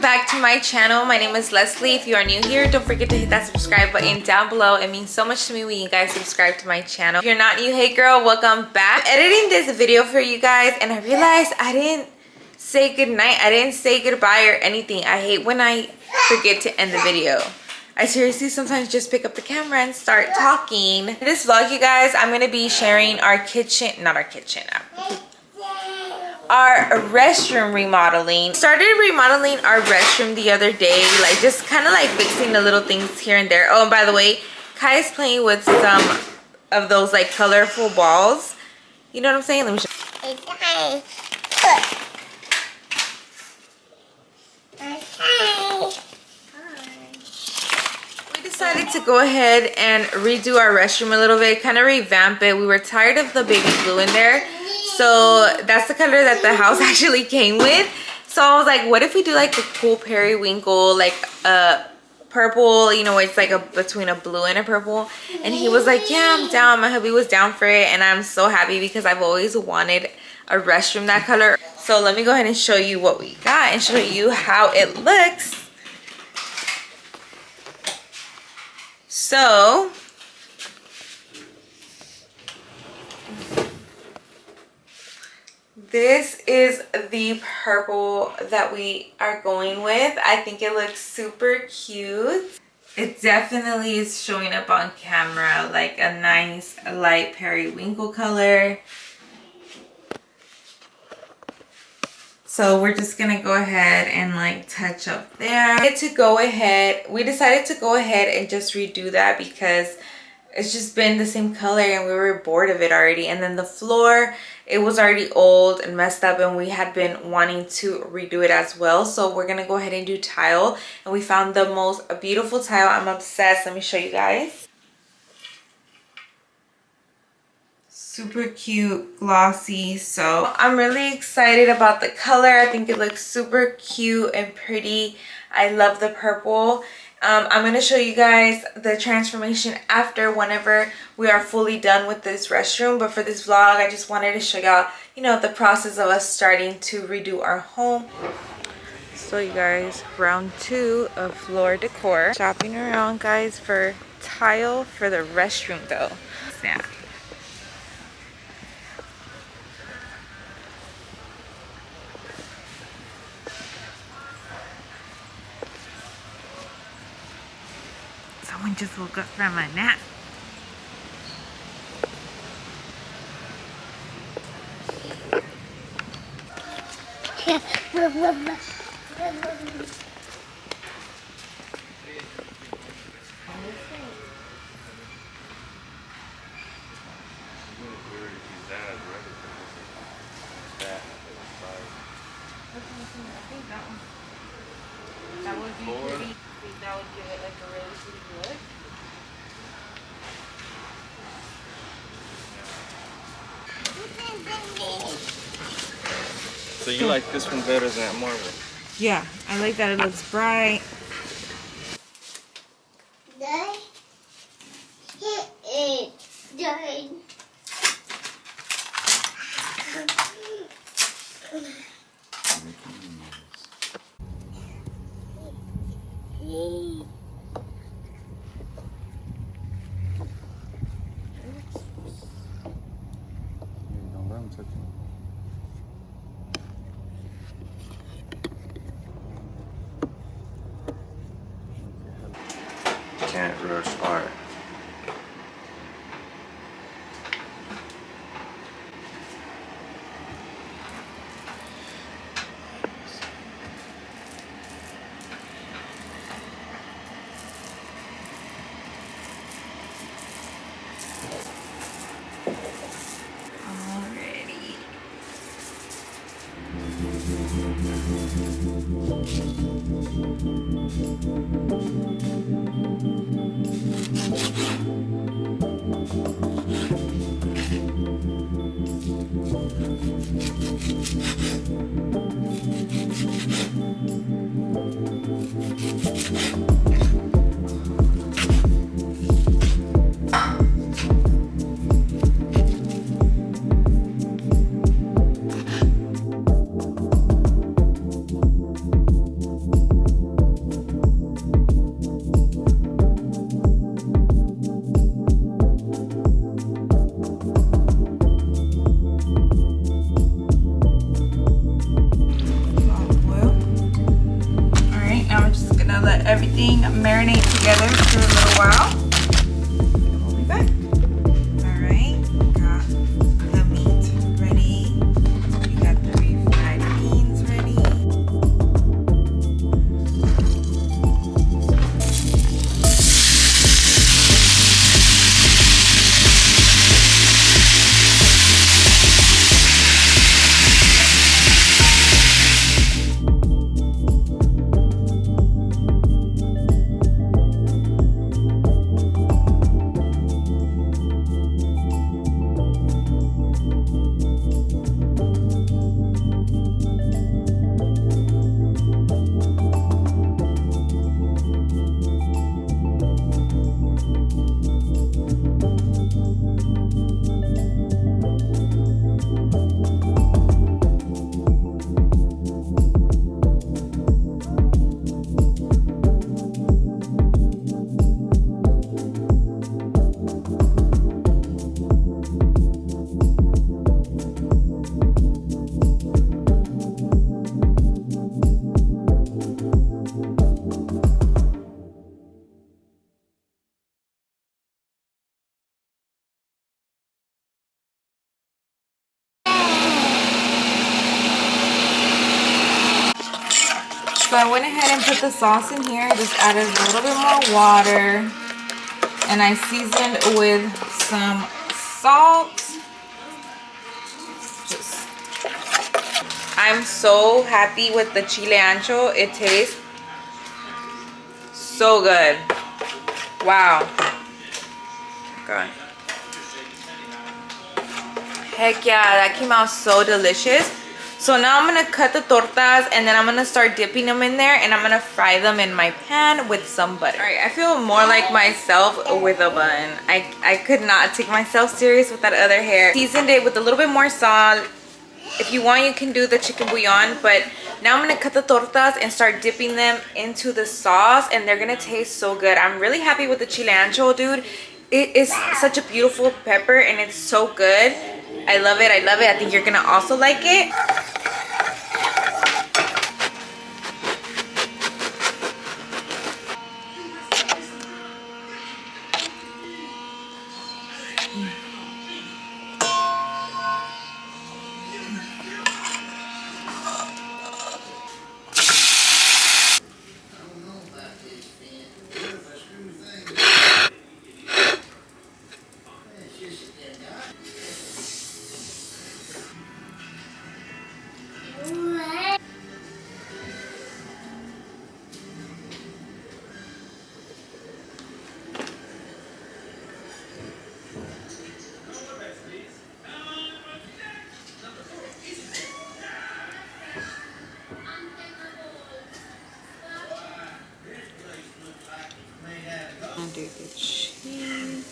back to my channel. My name is Leslie. If you are new here, don't forget to hit that subscribe button down below. It means so much to me when you guys subscribe to my channel. If you're not new, hey girl, welcome back. I'm editing this video for you guys and I realized I didn't say goodnight. I didn't say goodbye or anything. I hate when I forget to end the video. I seriously sometimes just pick up the camera and start talking. In this vlog, you guys, I'm gonna be sharing our restroom remodeling. Started remodeling our restroom the other day, like just kind of like fixing the little things here and there. Oh, and by the way, Kai is playing with some of those like colorful balls. You know what I'm saying? Let me show you. We decided to go ahead and redo our restroom a little bit, kind of revamp it. We were tired of the baby blue in there. So that's the color that the house actually came with. So I was like, what if we do like the cool periwinkle, like purple, you know, it's like between a blue and a purple. And he was like, yeah, I'm down. My hubby was down for it. And I'm so happy because I've always wanted a restroom that color. So let me go ahead and show you what we got and show you how it looks. So this is the purple that we are going with. I think it looks super cute. It definitely is showing up on camera like a nice light periwinkle color. So we're just gonna go ahead and like touch up there. We decided to go ahead and just redo that because it's just been the same color and we were bored of it already. And then the floor, it was already old and messed up and we had been wanting to redo it as well. So we're gonna go ahead and do tile. And we found the most beautiful tile. I'm obsessed. Let me show you guys. Super cute, glossy. So I'm really excited about the color. I think it looks super cute and pretty. I love the purple. I'm going to show you guys the transformation after, whenever we are fully done with this restroom. But for this vlog, I just wanted to show y'all, you know, the process of us starting to redo our home. So you guys, round 2 of floor decor. Shopping around, guys, for tile for the restroom though. Snap. Someone just woke up from a nap. That would be pretty. I think that would give it like a really pretty look. So you like this one better than that marble? Yeah, I like that it looks bright. Can't rush art. marinate together for a little while. We'll be back. All right, got the meat ready. We got the refried beans ready. So I went ahead and put the sauce in here. Just added a little bit more water. And I seasoned with some salt. I'm so happy with the chile ancho. It tastes so good. Wow. God. Heck yeah, that came out so delicious. So now I'm gonna cut the tortas and then I'm gonna start dipping them in there and I'm gonna fry them in my pan with some butter. All right, I feel more like myself with a bun. I could not take myself serious with that other hair. Seasoned it with a little bit more salt. If you want, you can do the chicken bouillon, but now I'm gonna cut the tortas and start dipping them into the sauce and they're gonna taste so good. I'm really happy with the chile ancho, dude. It is such a beautiful pepper and it's so good. I love it, I love it. I think you're gonna also like it. I'll do the cheese.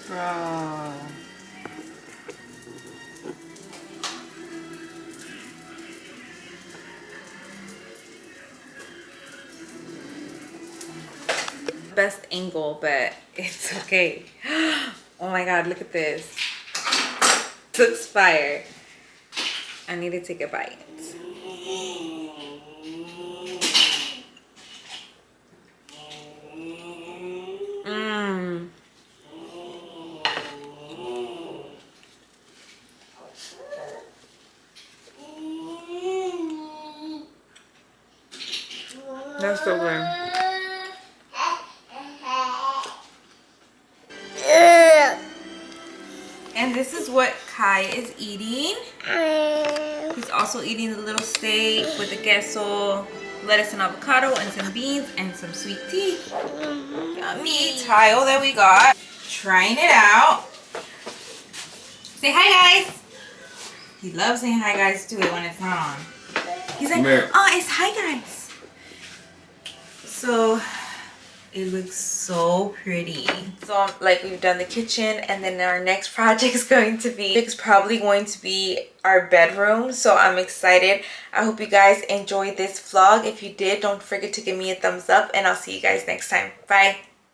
Bro. Best angle, but it's okay. Oh my god, look at this. Looks fire. I need to take a bite. Mmm. That's so good. And this is what Kai is eating. He's also eating the little steak with the queso, lettuce and avocado, and some beans and some sweet tea. Yummy tayo that we got. trying it out. Say hi, guys. He loves saying hi, guys, to it when it's not on. He's like, oh, it's hi, guys. So it looks so pretty. So like we've done the kitchen, and then our next project is probably going to be our bedroom. So I'm excited. I hope you guys enjoyed this vlog. If you did, don't forget to give me a thumbs up, and I'll see you guys next time. Bye.